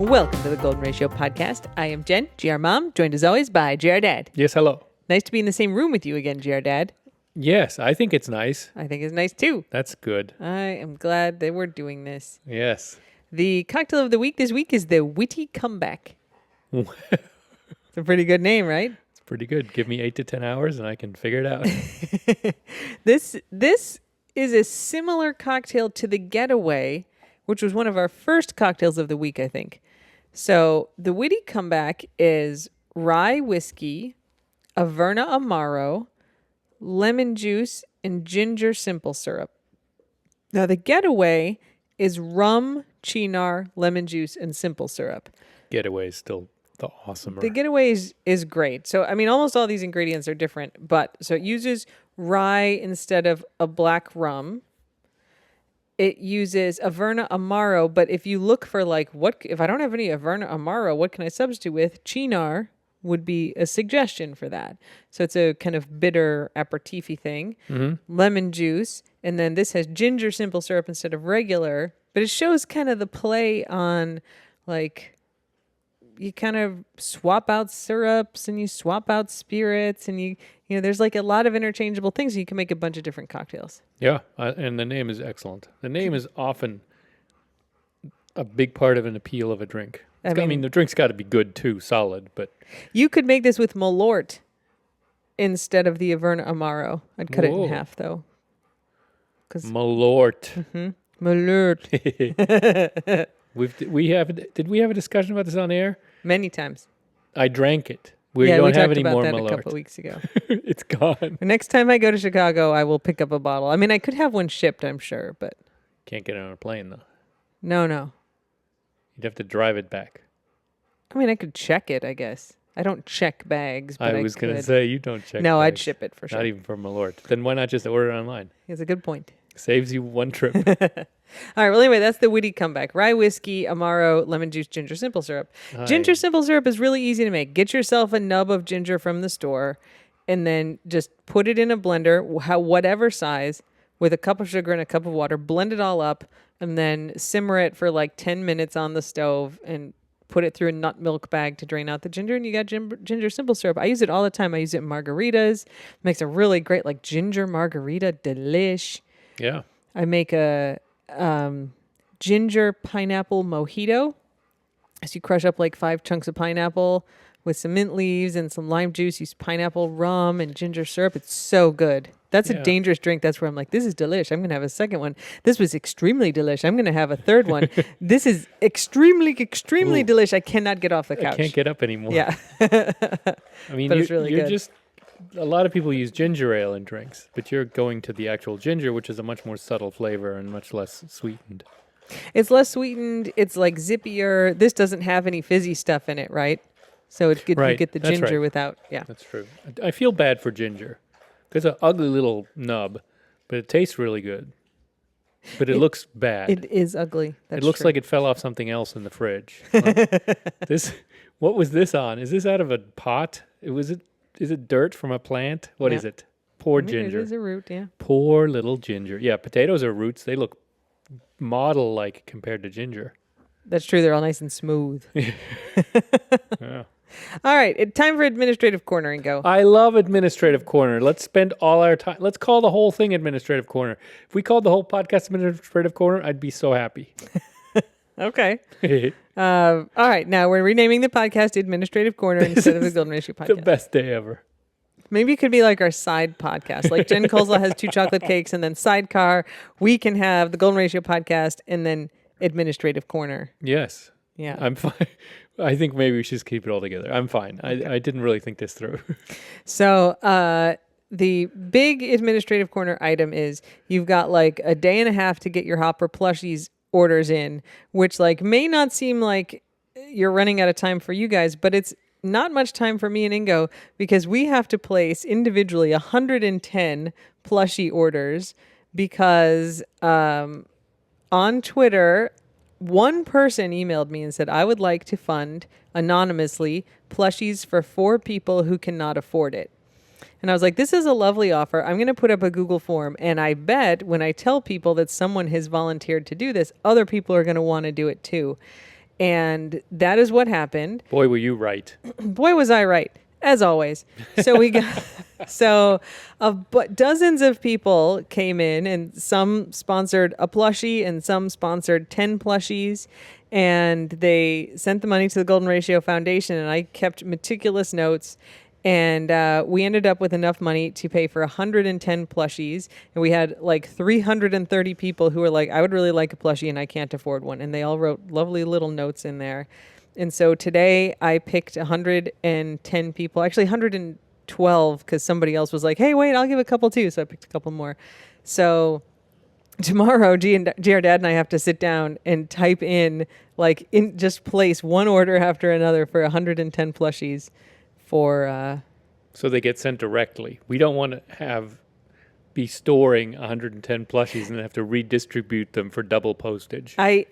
Welcome to the Golden Ratio Podcast. I am Jen, GR Mom, joined as always by GR Dad. Yes, hello. Nice to be in the same room with you again, GR Dad. Yes, I think it's nice. I think it's nice too. That's good. I am glad that we're doing this. Yes. The cocktail of the week this week is the Witty Comeback. It's a pretty good name, right? It's pretty good. Give me 8 to 10 hours and I can figure it out. This is a similar cocktail to the Getaway, which was one of our first cocktails of the week, I think. So the Witty Comeback is rye whiskey, Averna Amaro, lemon juice, and ginger simple syrup. Now the Getaway is rum, chinar, lemon juice, and simple syrup. Getaway is still the awesomer. The Getaway is great. So, I mean, almost all these ingredients are different, but so it uses rye instead of a black rum. It uses Averna Amaro, but if you look for if I don't have any Averna Amaro, what can I substitute with? Chinar would be a suggestion for that. So it's a kind of bitter aperitif-y thing. Mm-hmm. Lemon juice, and then this has ginger simple syrup instead of regular, but it shows kind of the play on you kind of swap out syrups and you swap out spirits and you know, there's a lot of interchangeable things and you can make a bunch of different cocktails. Yeah, and the name is excellent. The name is often a big part of an appeal of a drink. I mean, the drink's got to be good too, solid, but... You could make this with Malort instead of the Averna Amaro. I'd cut it in half, though. Malort. Mm-hmm. Malort. Did we have a discussion about this on air? Many times. I drank it. We don't have any more Malort. We talked about that a couple of weeks ago. It's gone. The next time I go to Chicago, I will pick up a bottle. I mean, I could have one shipped, I'm sure, but... Can't get it on a plane, though. No. You'd have to drive it back. I mean, I could check it, I guess. I don't check bags, but I was going to say, you don't check No, bags. I'd ship it for sure. Not even for Malort. Then why not just order it online? It's a good point. Saves you one trip. All right, well, anyway, that's the Witty Comeback. Rye whiskey, Amaro, lemon juice, ginger simple syrup. Ginger simple syrup is really easy to make. Get yourself a nub of ginger from the store and then just put it in a blender, whatever size, with a cup of sugar and a cup of water. Blend it all up and then simmer it for 10 minutes on the stove and put it through a nut milk bag to drain out the ginger, and you got ginger simple syrup. I use it all the time. I use it in margaritas. Makes a really great ginger margarita delish. Yeah. I make a ginger pineapple mojito. So you crush up 5 chunks of pineapple with some mint leaves and some lime juice. Use pineapple rum and ginger syrup. It's so good. That's a dangerous drink. That's where I'm this is delish. I'm going to have a second one. This was extremely delish. I'm going to have a third one. This is extremely delish. I cannot get off the couch. I can't get up anymore. Yeah. I mean, but it's really good. A lot of people use ginger ale in drinks, but you're going to the actual ginger, which is a much more subtle flavor and much less sweetened. It's less sweetened. It's zippier. This doesn't have any fizzy stuff in it, right? So it's good. Right. You get the That's ginger right. without, yeah. That's true. I feel bad for ginger. It's an ugly little nub, but it tastes really good. But it looks bad. It is ugly. That's it looks true. like it fell off something else in the fridge. What was this on? Is this out of a pot? Is it dirt from a plant? What is it? Poor ginger. It is a root, yeah. Poor little ginger. Yeah, potatoes are roots. They look model-like compared to ginger. That's true. They're all nice and smooth. Yeah. All right. Time for Administrative Corner and go. I love Administrative Corner. Let's spend all our time. Let's call the whole thing Administrative Corner. If we called the whole podcast Administrative Corner, I'd be so happy. Okay. All right. Now we're renaming the podcast Administrative Corner instead of the Golden Ratio Podcast. The best day ever. Maybe it could be our side podcast. Jen Colesla has 2 chocolate cakes and then Sidecar. We can have the Golden Ratio Podcast and then Administrative Corner. Yes. Yeah. I'm fine. I think maybe we should just keep it all together. I'm fine. Okay. I didn't really think this through. So the big Administrative Corner item is you've got a day and a half to get your Hopper plushies orders in, which may not seem like you're running out of time for you guys, but it's not much time for me and Ingo because we have to place individually 110 plushie orders because on Twitter, one person emailed me and said, I would like to fund anonymously plushies for 4 people who cannot afford it. And I was like, this is a lovely offer. I'm going to put up a Google form. And I bet when I tell people that someone has volunteered to do this, other people are going to want to do it too. And that is what happened. Boy, were you right. Boy, was I right, as always. So we got but dozens of people came in, and some sponsored a plushie, and some sponsored 10 plushies, and they sent the money to the Golden Ratio Foundation, and I kept meticulous notes. And we ended up with enough money to pay for 110 plushies. And we had like 330 people who were like, I would really like a plushie and I can't afford one. And they all wrote lovely little notes in there. And so today I picked 110 people, actually 112, because somebody else was like, hey, wait, I'll give a couple too. So I picked a couple more. So tomorrow, GR Dad and I have to sit down and type in, just place one order after another for 110 plushies. So they get sent directly. We don't want to be storing 110 plushies and then have to redistribute them for double postage. I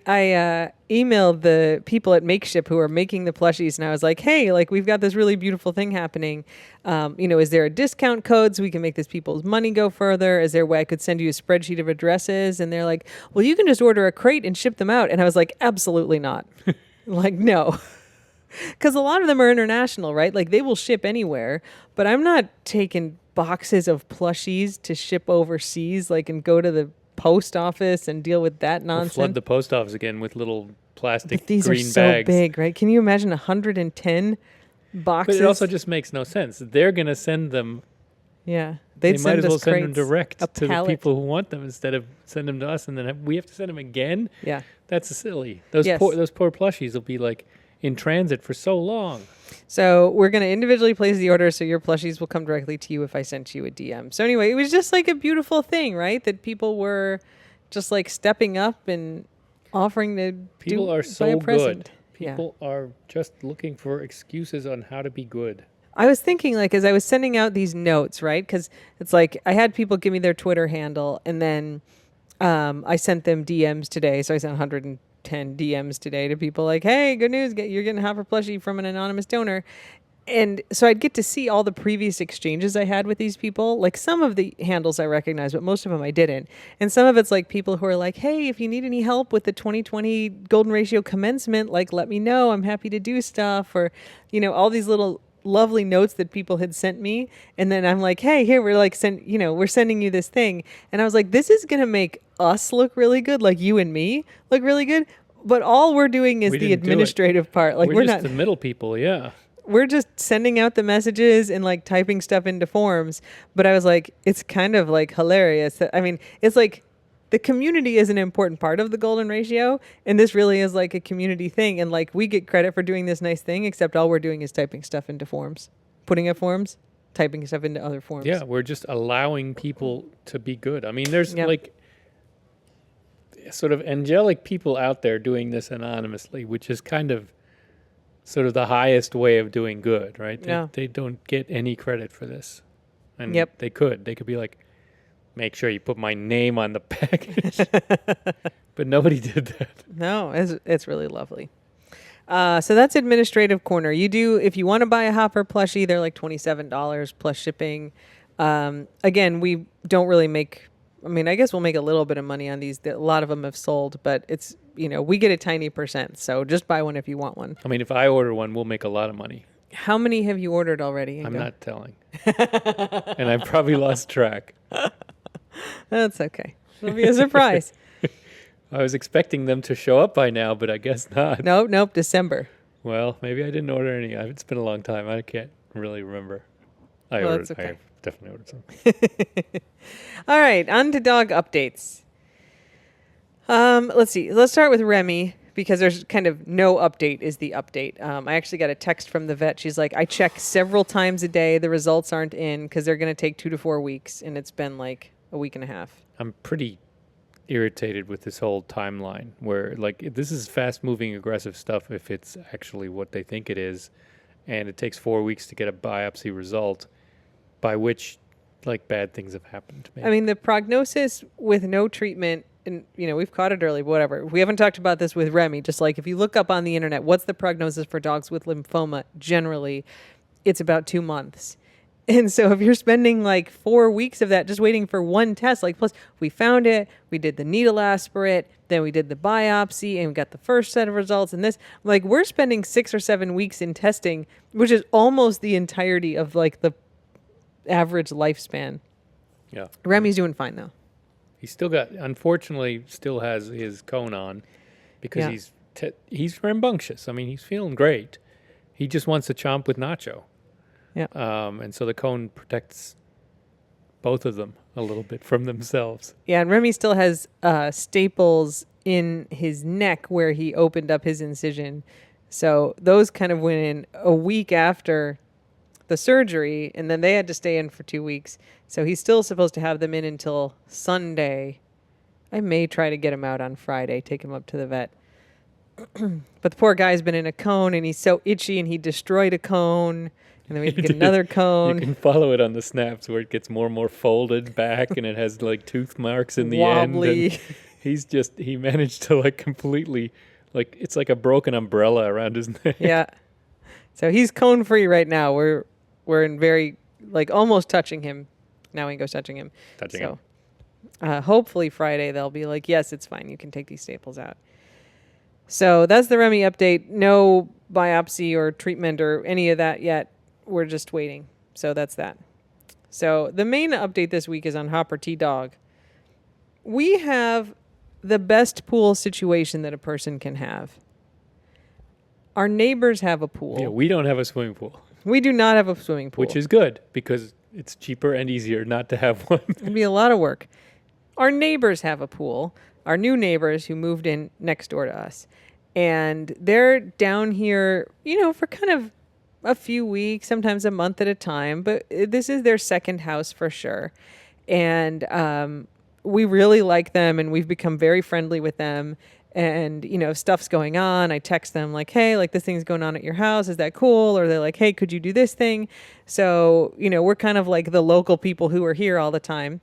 emailed the people at Makeship who are making the plushies, and I was like, hey, we've got this really beautiful thing happening. Is there a discount code so we can make this people's money go further? Is there a way I could send you a spreadsheet of addresses? And they're like, well, you can just order a crate and ship them out. And I was like, absolutely not. No. Because a lot of them are international, right? They will ship anywhere, but I'm not taking boxes of plushies to ship overseas, and go to the post office and deal with that nonsense. We'll flood the post office again with little plastic but these green are so bags. big, right? Can you imagine 110 boxes? But it also just makes no sense. They're going to send them. Yeah. They might as well send them direct to pallet. the people who want them instead of send them to us, and then we have to send them again. Yeah. That's silly. Those poor plushies will be in transit for so long. So we're going to individually place the order, so your plushies will come directly to you if I sent you a DM. So anyway, it was just a beautiful thing, right? That people were just stepping up and offering to People are so buy a present. good. People are just looking for excuses on how to be good. I was thinking, as I was sending out these notes, right? Because it's I had people give me their Twitter handle, and then I sent them DMs today. So I sent 110 DMs today to people hey, good news, you're getting half a plushie from an anonymous donor. And so I'd get to see all the previous exchanges I had with these people. Some of the handles I recognize, but most of them I didn't. And some of it's people who are hey, if you need any help with the 2020 Golden Ratio commencement, let me know. I'm happy to do stuff. Or, all these little lovely notes that people had sent me. And then I'm hey, here, we're we're sending you this thing. And I was this is going to make us look really good, you and me look really good. But all we're doing is the administrative part. We're just not the middle people, yeah. We're just sending out the messages and typing stuff into forms. But I was it's kind of hilarious. It's the community is an important part of the Golden Ratio, and this really is a community thing. And we get credit for doing this nice thing, except all we're doing is typing stuff into forms, putting up forms, typing stuff into other forms. Yeah, we're just allowing people to be good. There's sort of angelic people out there doing this anonymously, which is kind of sort of the highest way of doing good, right? They don't get any credit for this. And they could be make sure you put my name on the package. But nobody did that. No, it's really lovely. So that's Administrative Corner. If you want to buy a Hopper plushie, they're $27 plus shipping. Again, we don't really make, I guess we'll make a little bit of money on these. A lot of them have sold, but it's, we get a tiny percent. So just buy one if you want one. If I order one, we'll make a lot of money. How many have you ordered already? I'm not telling. And I've probably lost track. That's okay. It'll be a surprise. I was expecting them to show up by now, but I guess not. Nope, December. Well, maybe I didn't order any. It's been a long time. I can't really remember. I definitely ordered some. All right, on to dog updates. Let's see. Let's start with Remy, because there's kind of no update is the update. I actually got a text from the vet. She's like, I check several times a day. The results aren't in because they're going to take 2 to 4 weeks, and it's been a week and a half. I'm pretty irritated with this whole timeline where this is fast moving aggressive stuff if it's actually what they think it is, and it takes 4 weeks to get a biopsy result by which bad things have happened to me. The prognosis with no treatment, and we've caught it early, but whatever. We haven't talked about this with Remy. Just if you look up on the internet, what's the prognosis for dogs with lymphoma? Generally, it's about 2 months. And so if you're spending like 4 weeks of that just waiting for one test, like plus we found it, we did the needle aspirate, then we did the biopsy and we got the first set of results and this, like we're spending 6 or 7 weeks in testing, which is almost the entirety of like the average lifespan. Yeah. Remy's doing fine though. He's unfortunately still has his cone on because he's rambunctious. I mean, he's feeling great. He just wants to chomp with Nacho. Yeah. And so the cone protects both of them a little bit from themselves. Yeah, and Remy still has staples in his neck where he opened up his incision. So those kind of went in a week after the surgery, and then they had to stay in for 2 weeks. So he's still supposed to have them in until Sunday. I may try to get him out on Friday, take him up to the vet. But the poor guy's been in a cone, and he's so itchy, and he destroyed a cone. And then we get another cone. You can follow it on the snaps where it gets more and more folded back and it has like tooth marks in the Wobbly. end. And he managed to like completely, like it's like a broken umbrella around his neck. Yeah. So he's cone free right now. We're in very, like almost touching him. Now he goes touching him. Touching him. Hopefully Friday they'll be like, yes, it's fine. You can take these staples out. So that's the Remy update. No biopsy or treatment or any of that yet. We're just waiting. So that's that. So the main update this week is on Hopper T-Dog. We have the best pool situation that a person can have. Our neighbors have a pool. Yeah, we don't have a swimming pool. We do not have a swimming pool. Which is good because it's cheaper and easier not to have one. It'd be a lot of work. Our neighbors have a pool. Our new neighbors who moved in next door to us. And they're down here, for kind of a few weeks, sometimes a month at a time, but this is their second house for sure. And we really like them and we've become very friendly with them. And, if stuff's going on, I text them like, hey, like this thing's going on at your house. Is that cool? Or they're like, hey, could you do this thing? So, we're kind of like the local people who are here all the time.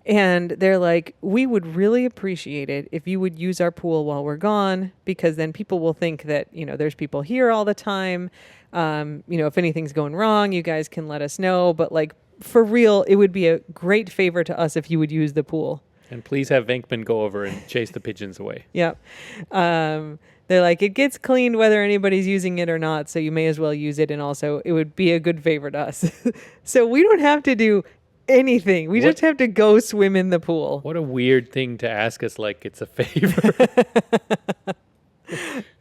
And they're like, we would really appreciate it if you would use our pool while we're gone, because then people will think that, there's people here all the time. If anything's going wrong, you guys can let us know. But like for real, it would be a great favor to us if you would use the pool. And please have Venkman go over and chase the pigeons away. Yep. They're like, it gets cleaned whether anybody's using it or not, so you may as well use it. And also, it would be a good favor to us. So we don't have to do anything. We just have to go swim in the pool. What a weird thing to ask us like it's a favor.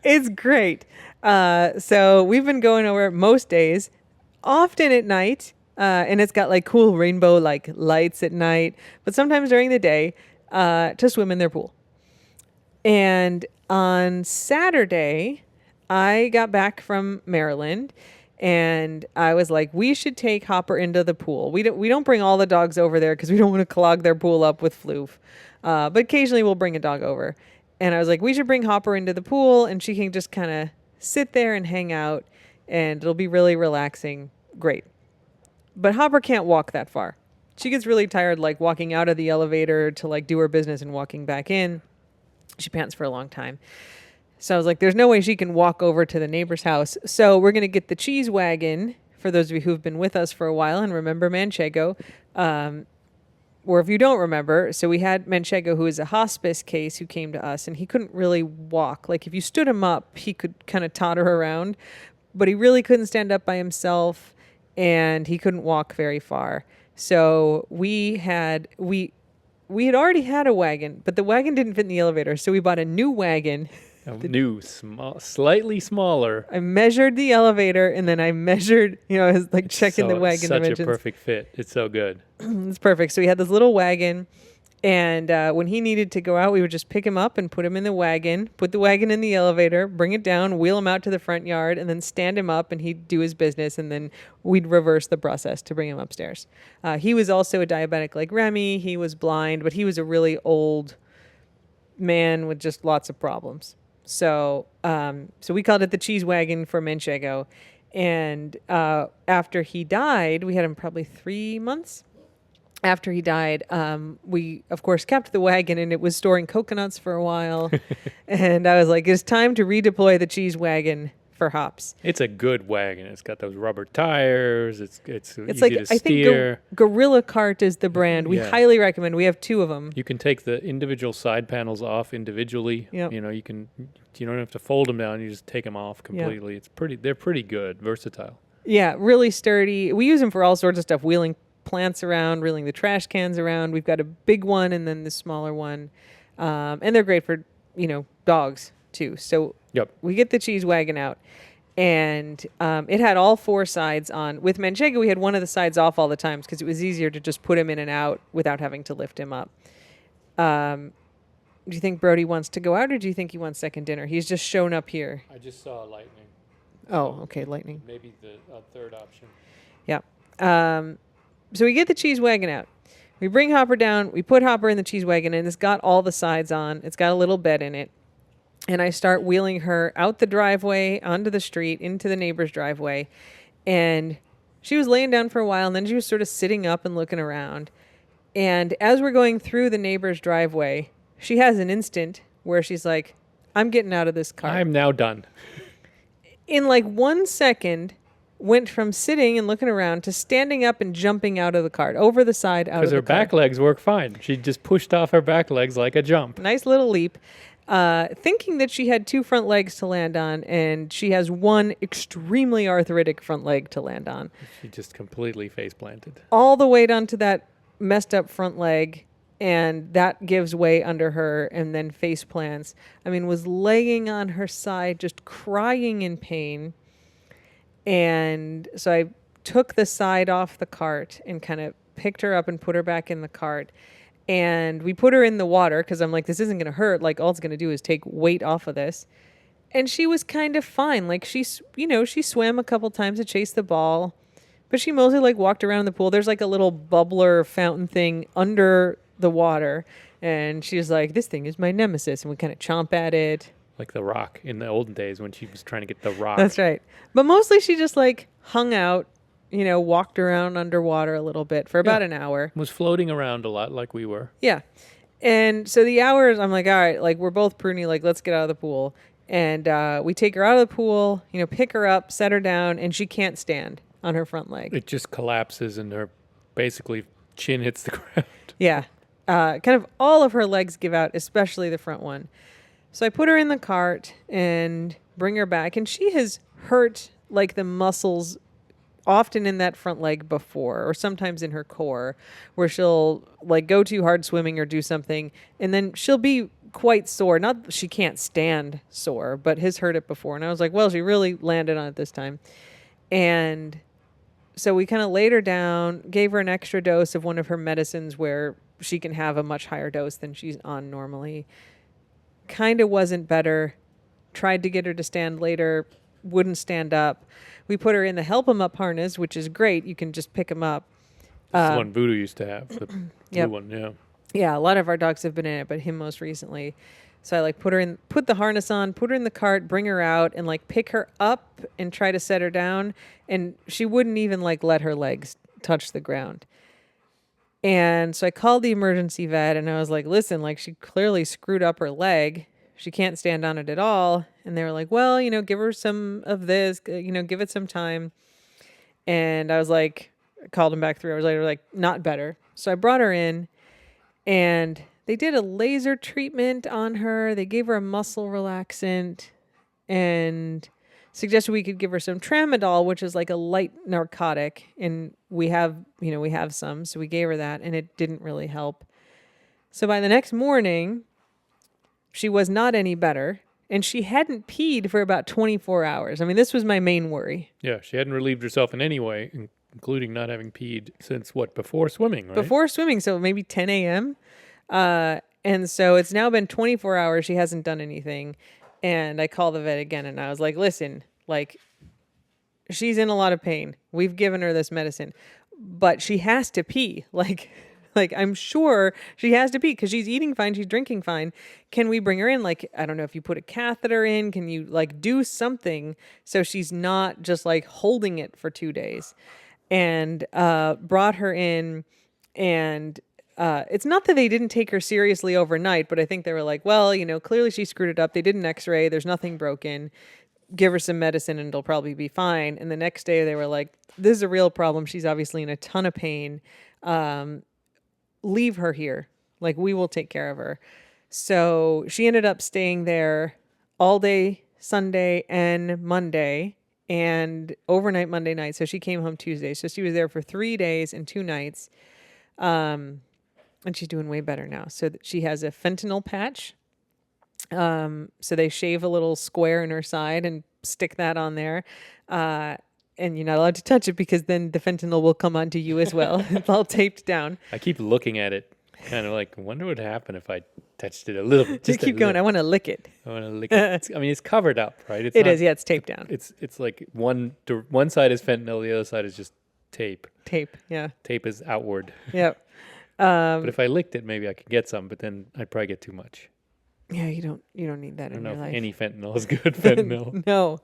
It's great. So we've been going over most days, often at night, and it's got like cool rainbow like lights at night, but sometimes during the day to swim in their pool. And on Saturday, I got back from Maryland and I was like, we should take Hopper into the pool. We don't bring all the dogs over there because we don't want to clog their pool up with floof. But occasionally we'll bring a dog over. And I was like, we should bring Hopper into the pool and she can just kind of sit there and hang out and it'll be really relaxing. Great. But Hopper can't walk that far. She gets really tired, like walking out of the elevator to like do her business and walking back in. She pants for a long time. So I was like, there's no way she can walk over to the neighbor's house. So we're going to get the cheese wagon for those of you who've been with us for a while and remember Manchego. Or if you don't remember, so we had Manchego, who is a hospice case, who came to us, and he couldn't really walk. Like, if you stood him up, he could kind of totter around, but he really couldn't stand up by himself, and he couldn't walk very far. So we had already had a wagon, but the wagon didn't fit in the elevator, so we bought a new wagon. Slightly smaller. I measured the elevator, and then I measured, I was like checking the wagon such dimensions. A perfect fit. It's so good. It's perfect. So we had this little wagon, and when he needed to go out, we would just pick him up and put him in the wagon, put the wagon in the elevator, bring it down, wheel him out to the front yard, and then stand him up, and he'd do his business, and then we'd reverse the process to bring him upstairs. He was also a diabetic like Remy. He was blind, but he was a really old man with just lots of problems. So we called it the cheese wagon for Manchego. And after he died, we had him probably 3 months. After he died, we, of course, kept the wagon, and it was storing coconuts for a while. And I was like, it's time to redeploy the cheese wagon for hops. It's a good wagon. It's got those rubber tires. It's easy like, to I steer. think Gorilla Cart is the brand. We highly recommend. We have 2 of them. You can take the individual side panels off individually. Yep. You know, you don't have to fold them down. You just take them off completely. Yep. They're pretty good, versatile. Yeah, really sturdy. We use them for all sorts of stuff, wheeling plants around, wheeling the trash cans around. We've got a big one and then the smaller one. And they're great for, dogs too. So we get the cheese wagon out, and it had all 4 sides on. With Manchego, we had one of the sides off all the times because it was easier to just put him in and out without having to lift him up. Do you think Brody wants to go out, or do you think he wants second dinner? He's just shown up here. I just saw lightning. Oh, okay, lightning. Maybe the third option. Yeah. So we get the cheese wagon out. We bring Hopper down. We put Hopper in the cheese wagon, and it's got all the sides on. It's got a little bed in it. And I start wheeling her out the driveway, onto the street, into the neighbor's driveway. And she was laying down for a while, and then she was sort of sitting up and looking around. And as we're going through the neighbor's driveway, she has an instant where she's like, I'm getting out of this car. I'm now done. In like 1 second, went from sitting and looking around to standing up and jumping out of the cart, over the side, out of the car. Because her back legs work fine. She just pushed off her back legs like a jump. Nice little leap. Thinking that she had 2 front legs to land on, and she has 1 extremely arthritic front leg to land on. She just completely face planted. All the weight onto that messed up front leg, and that gives way under her, and then face plants. I mean, was laying on her side, just crying in pain. And so I took the side off the cart and kind of picked her up and put her back in the cart. And we put her in the water because I'm like, this isn't going to hurt. Like, all it's going to do is take weight off of this. And she was kind of fine. Like, she swam a couple times to chase the ball. But she mostly, like, walked around the pool. There's, like, a little bubbler fountain thing under the water. And she was like, this thing is my nemesis. And we kind of chomp at it. Like the Rock in the olden days when she was trying to get the Rock. That's right. But mostly she just, like, hung out. Walked around underwater a little bit for about an hour. Was floating around a lot like we were. Yeah. And so the hours, I'm like, all right, like, we're both pruny, like, let's get out of the pool. And we take her out of the pool, pick her up, set her down, and she can't stand on her front leg. It just collapses and her basically chin hits the ground. Yeah. Kind of all of her legs give out, especially the front one. So I put her in the cart and bring her back. And she has hurt, like, the muscles often in that front leg before, or sometimes in her core, where she'll like go too hard swimming or do something, and then she'll be quite sore. Not that she can't stand sore, but has hurt it before. And I was like, well, she really landed on it this time. And so we kind of laid her down, gave her an extra dose of one of her medicines where she can have a much higher dose than she's on normally. Kind of wasn't better. Tried to get her to stand later, wouldn't stand up. We put her in the help 'em up harness, which is great. You can just pick them up. That's the one Voodoo used to have, the blue one, yeah. Yeah, a lot of our dogs have been in it, but him most recently. So I like put the harness on, put her in the cart, bring her out, and like pick her up and try to set her down. And she wouldn't even like let her legs touch the ground. And so I called the emergency vet and I was like, listen, like she clearly screwed up her leg. She can't stand on it at all. And they were like, well, give her some of this, give it some time. And I was like, I called him back 3 hours later, like, not better. So I brought her in and they did a laser treatment on her. They gave her a muscle relaxant and suggested we could give her some tramadol, which is like a light narcotic. And we have some. So we gave her that and it didn't really help. So by the next morning, she was not any better, and she hadn't peed for about 24 hours. I mean, this was my main worry. Yeah, she hadn't relieved herself in any way, including not having peed since, before swimming, right? Before swimming, so maybe 10 a.m. And so it's now been 24 hours. She hasn't done anything. And I called the vet again, and I was like, listen, like, she's in a lot of pain. We've given her this medicine, but she has to pee. Like, I'm sure she has to pee because she's eating fine. She's drinking fine. Can we bring her in? Like, I don't know if you put a catheter in. Can you, like, do something so she's not just, like, holding it for 2 days? And brought her in. And it's not that they didn't take her seriously overnight, but I think they were like, well, clearly she screwed it up. They did an x-ray. There's nothing broken. give her some medicine and it'll probably be fine. And the next day they were like, this is a real problem. She's obviously in a ton of pain. Leave her here. Like, we will take care of her. So she ended up staying there all day Sunday and Monday and overnight Monday night. So she came home Tuesday. So she was there for 3 days and 2 nights. And she's doing way better now. So she has a fentanyl patch. So they shave a little square in her side and stick that on there. And you're not allowed to touch it because then the fentanyl will come onto you as well. It's all taped down. I keep looking at it, kind of like, wonder what would happen if I touched it a little bit. Just keep going. I want to lick it. I want to lick it. I mean, it's covered up, right? It is. Yeah, it's taped down. It's like one side is fentanyl, the other side is just tape. Tape, yeah. Tape is outward. Yep. But if I licked it, maybe I could get some, but then I'd probably get too much. Yeah, you don't need that in your life. I don't know if any fentanyl is good fentanyl. No.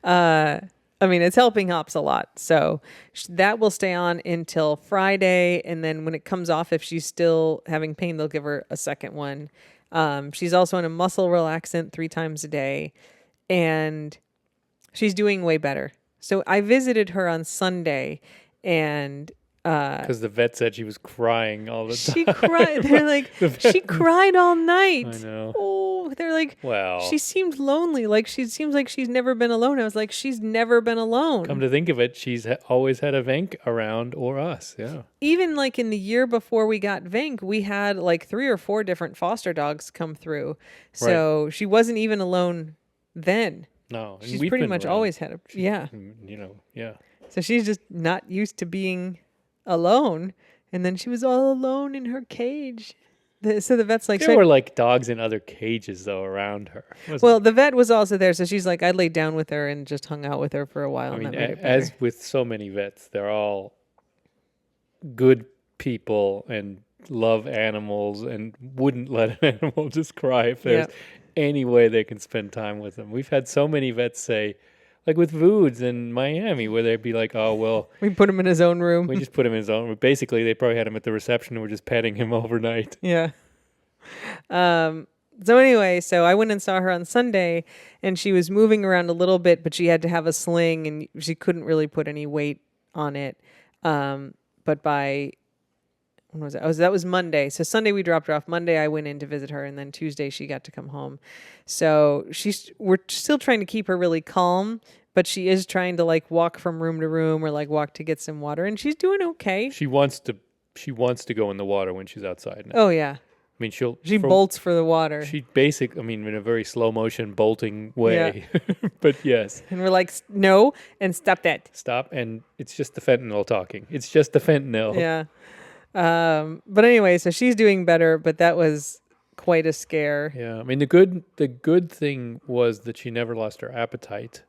I mean, it's helping hops a lot. So that will stay on until Friday. And then when it comes off, if she's still having pain, they'll give her a second one. She's also on a muscle relaxant 3 times a day. And she's doing way better. So I visited her on Sunday and... Because the vet said she was crying all the time. She cried. They're like, she cried all night. I know. Oh, they're like, well, she seemed lonely. Like, she seems like she's never been alone. I was like, she's never been alone. Come to think of it, she's always had a Venk around or us. Yeah. Even like in the year before we got Venk, we had like 3 or 4 different foster dogs come through. So She wasn't even alone then. No. She's pretty much always had yeah. Yeah. So she's just not used to being alone, and then she was all alone in her cage. So the vet's like, there were like dogs in other cages though around her. Well, the vet was also there, so she's like, I laid down with her and just hung out with her for a while. I mean, as with so many vets, they're all good people and love animals and wouldn't let an animal just cry if there's any way they can spend time with them. We've had so many vets say, like with Voods in Miami, where they'd be like, oh, well... we put him in his own room. We just put him in his own room. Basically, they probably had him at the reception and were just petting him overnight. Yeah. So anyway, so I went and saw her on Sunday, and she was moving around a little bit, but she had to have a sling, and she couldn't really put any weight on it. But by... when was it? Oh, that was Monday. So Sunday we dropped her off. Monday I went in to visit her, and then Tuesday she got to come home. So we're still trying to keep her really calm, but she is trying to like walk from room to room or like walk to get some water, and she's doing okay. She wants to go in the water when she's outside now. Oh yeah. I mean, she bolts for the water. In a very slow motion bolting way. Yeah. But yes. And we're like, no, and stop that. Stop, and it's just the fentanyl talking. It's just the fentanyl. Yeah. But anyway, so she's doing better, but that was quite a scare. Yeah. I mean, the good thing was that she never lost her appetite,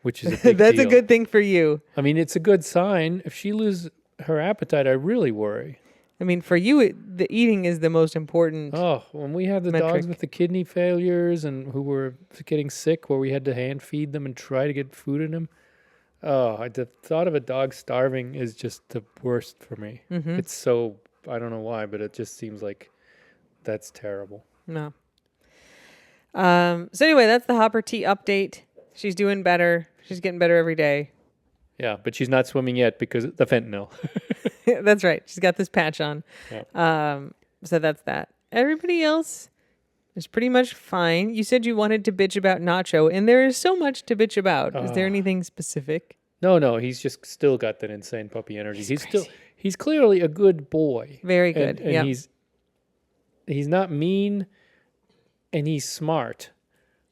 which is a big That's deal. a good thing for you. I mean, it's a good sign. If she loses her appetite, I really worry. I mean, for you, the eating is the most important. Oh, when we had the dogs with the kidney failures and who were getting sick, where we had to hand feed them and try to get food in them. Oh, the thought of a dog starving is just the worst for me. Mm-hmm. It's so, I don't know why, but it just seems like that's terrible. No. So anyway, that's the Hopper Tea update. She's doing better. She's getting better every day. Yeah, but she's not swimming yet because of the fentanyl. That's right. She's got this patch on. Yeah. So that's that. Everybody else is pretty much fine. You said you wanted to bitch about Nacho, and there is so much to bitch about. Is there anything specific? No. He's just still got that insane puppy energy. He's clearly a good boy. Very good. And he's not mean, and he's smart,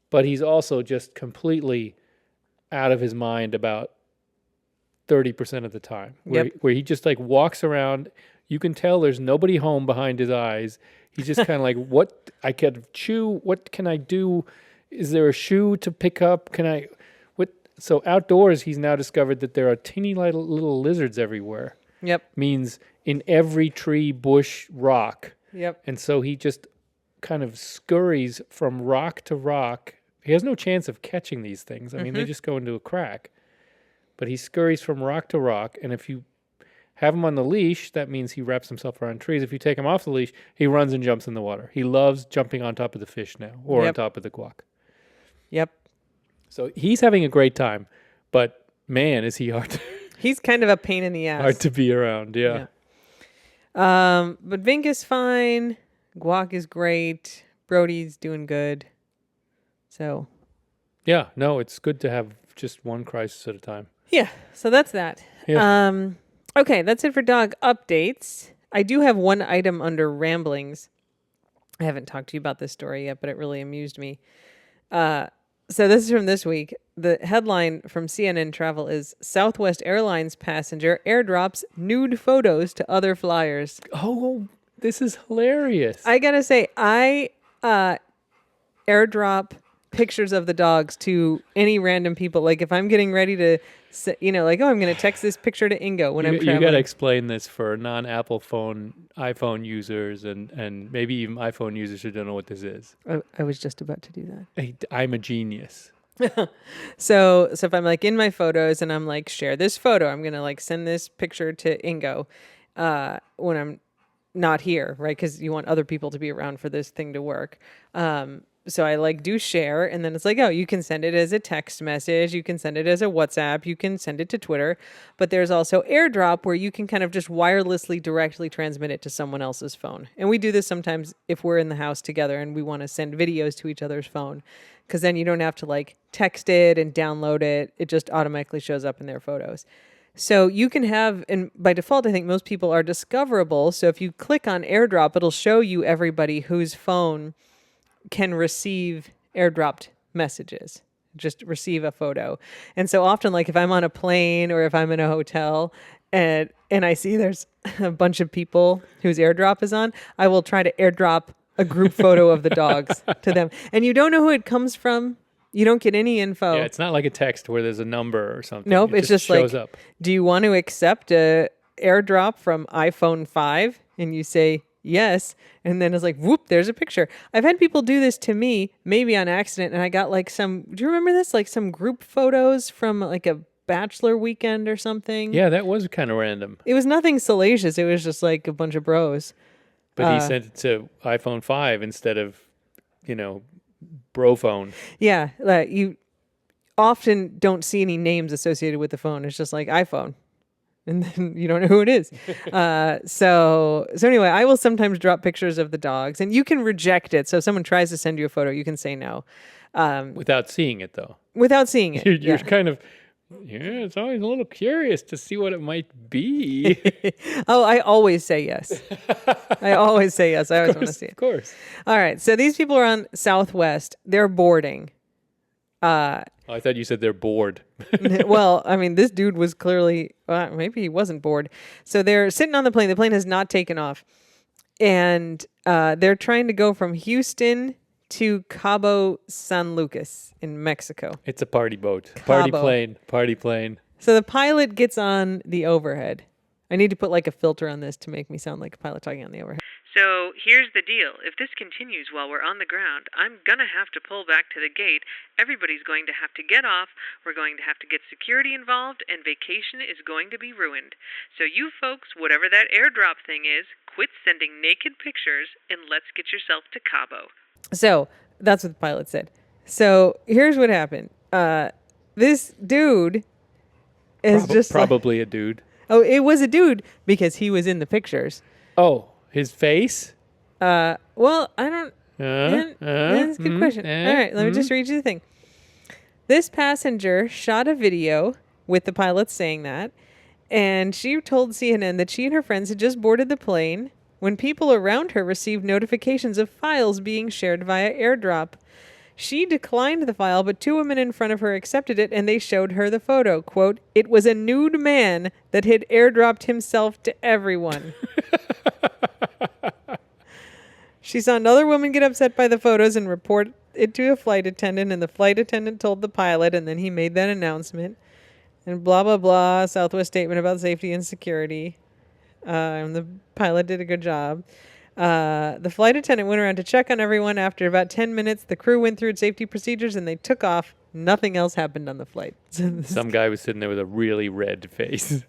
but he's also just completely out of his mind about 30% of the time. Where he just like walks around. You can tell there's nobody home behind his eyes. He's just kind of like, what? I could chew. What can I do? Is there a shoe to pick up? So outdoors, he's now discovered that there are teeny little lizards everywhere. Yep. Means in every tree, bush, rock. Yep. And so he just kind of scurries from rock to rock. He has no chance of catching these things. I mean, they just go into a crack. But he scurries from rock to rock, and if you have him on the leash, that means he wraps himself around trees. If you take him off the leash, he runs and jumps in the water. He loves jumping on top of the fish now, or on top of the guac. Yep. So he's having a great time, but man, is he hard. He's kind of a pain in the ass. Hard to be around. Yeah. But Vink is fine. Guac is great. Brody's doing good. So. Yeah. No, it's good to have just one crisis at a time. Yeah. So that's that. Yeah. Okay, that's it for dog updates. I do have one item under ramblings. I haven't talked to you about this story yet, but it really amused me. So this is from this week. The headline from CNN Travel is Southwest Airlines passenger airdrops nude photos to other flyers. Oh, this is hilarious. I gotta say, I airdrop pictures of the dogs to any random people. Like if I'm getting ready to, like, I'm going to text this picture to Ingo when I'm traveling. You got to explain this for non-Apple iPhone users and maybe even iPhone users who don't know what this is. I was just about to do that. I'm a genius. So if I'm like in my photos and I'm like, share this photo, I'm going to like send this picture to Ingo when I'm not here, right? Because you want other people to be around for this thing to work. So I like do share, and then it's like, oh, you can send it as a text message, you can send it as a WhatsApp, you can send it to Twitter, but there's also AirDrop where you can kind of just wirelessly directly transmit it to someone else's phone. And we do this sometimes if we're in the house together and we want to send videos to each other's phone, because then you don't have to like text it and download it. It just automatically shows up in their photos. So you can have, and by default, I think most people are discoverable. So if you click on AirDrop, it'll show you everybody whose phone can receive airdropped messages, just receive a photo. And so often, like if I'm on a plane or if I'm in a hotel and I see there's a bunch of people whose airdrop is on, I will try to airdrop a group photo of the dogs to them. And you don't know who it comes from. You don't get any info. Yeah, it's not like a text where there's a number or something. Nope, it's just shows like, up. Do you want to accept a airdrop from iPhone 5? And you say, yes. And then it's like, whoop, there's a picture. I've had people do this to me, maybe on accident. And I got like do you remember this? Like some group photos from like a bachelor weekend or something. Yeah, that was kind of random. It was nothing salacious. It was just like a bunch of bros. But he sent it to iPhone 5 instead of, bro phone. Yeah. Like you often don't see any names associated with the phone. It's just like iPhone. And then you don't know who it is. So anyway, I will sometimes drop pictures of the dogs, and you can reject it. So if someone tries to send you a photo, you can say no. Without seeing it, though. Without seeing it. You're kind of, it's always a little curious to see what it might be. Oh, I always say yes. I always say yes. I always want to see it. Of course. All right. So these people are on Southwest. They're boarding. I thought you said they're bored. Well, I mean, this dude was clearly, maybe he wasn't bored. So they're sitting on the plane. The plane has not taken off. And they're trying to go from Houston to Cabo San Lucas in Mexico. It's a party boat. Party plane. So the pilot gets on the overhead. I need to put like a filter on this to make me sound like a pilot talking on the overhead. So here's the deal. If this continues while we're on the ground, I'm going to have to pull back to the gate. Everybody's going to have to get off. We're going to have to get security involved, and vacation is going to be ruined. So you folks, whatever that airdrop thing is, quit sending naked pictures and let's get yourself to Cabo. So that's what the pilot said. So here's what happened. This dude is probably a dude. Oh, it was a dude because he was in the pictures. Oh, his face? Well, I don't... that's a good question. All right, let me just read you the thing. This passenger shot a video with the pilot saying that, and she told CNN that she and her friends had just boarded the plane when people around her received notifications of files being shared via airdrop. She declined the file, but two women in front of her accepted it, and they showed her the photo. Quote, "It was a nude man that had airdropped himself to everyone." She saw another woman get upset by the photos and report it to a flight attendant, and the flight attendant told the pilot, and then he made that announcement. And blah, blah, blah, Southwest statement about safety and security. And the pilot did a good job. The flight attendant went around to check on everyone. After about 10 minutes, the crew went through its safety procedures and they took off. Nothing else happened on the flight. Some guy was sitting there with a really red face.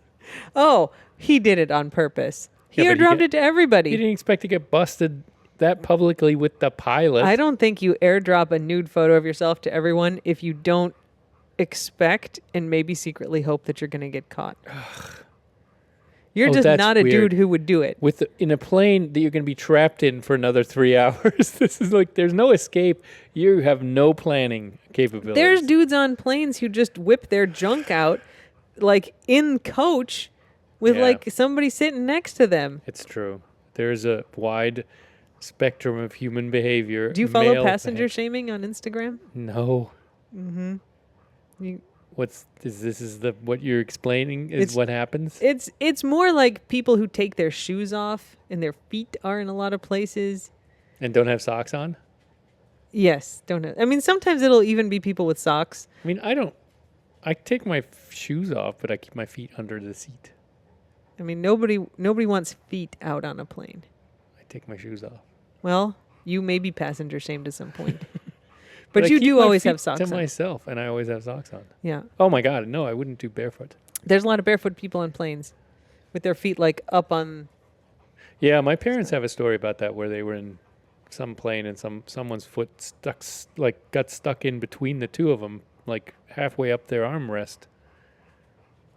Oh, he did it on purpose. He airdropped it to everybody. You didn't expect to get busted that publicly with the pilot. I don't think you airdrop a nude photo of yourself to everyone if you don't expect and maybe secretly hope that you're going to get caught. You're Oh, just that's not a weird. dude who would do it. In a plane that you're going to be trapped in for another 3 hours. This is like, there's no escape. You have no planning capabilities. There's dudes on planes who just whip their junk out, like in coach, with like somebody sitting next to them. It's true. There's a wide spectrum of human behavior. Do you follow passenger shaming on Instagram? No. Mm-hmm. What you're explaining is what happens? It's more like people who take their shoes off and their feet are in a lot of places. And don't have socks on? Yes, don't have. I mean, sometimes it'll even be people with socks. I mean, I take my shoes off, but I keep my feet under the seat. I mean, nobody wants feet out on a plane. I take my shoes off. Well, you may be passenger shamed at some point. But you do always have socks on. To myself, and I always have socks on. Yeah. Oh my God, no, I wouldn't do barefoot. There's a lot of barefoot people on planes with their feet like up on. Yeah, my parents have a story about that where they were in some plane and someone's foot got stuck in between the two of them, like halfway up their armrest.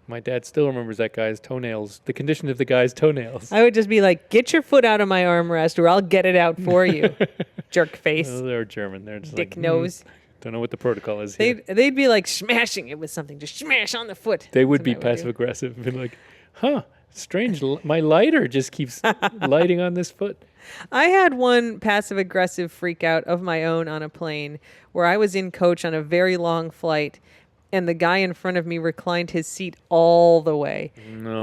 My dad still remembers that guy's toenails, the condition of the guy's toenails. I would just be like, get your foot out of my armrest or I'll get it out for you. Jerk face. Oh, they're German. They're just dick like, nose. Don't know what the protocol is here. They'd be like smashing it with something. Just smash on the foot. They would be passive aggressive and be like, strange. My lighter just keeps lighting on this foot. I had one passive aggressive freak out of my own on a plane where I was in coach on a very long flight and the guy in front of me reclined his seat all the way,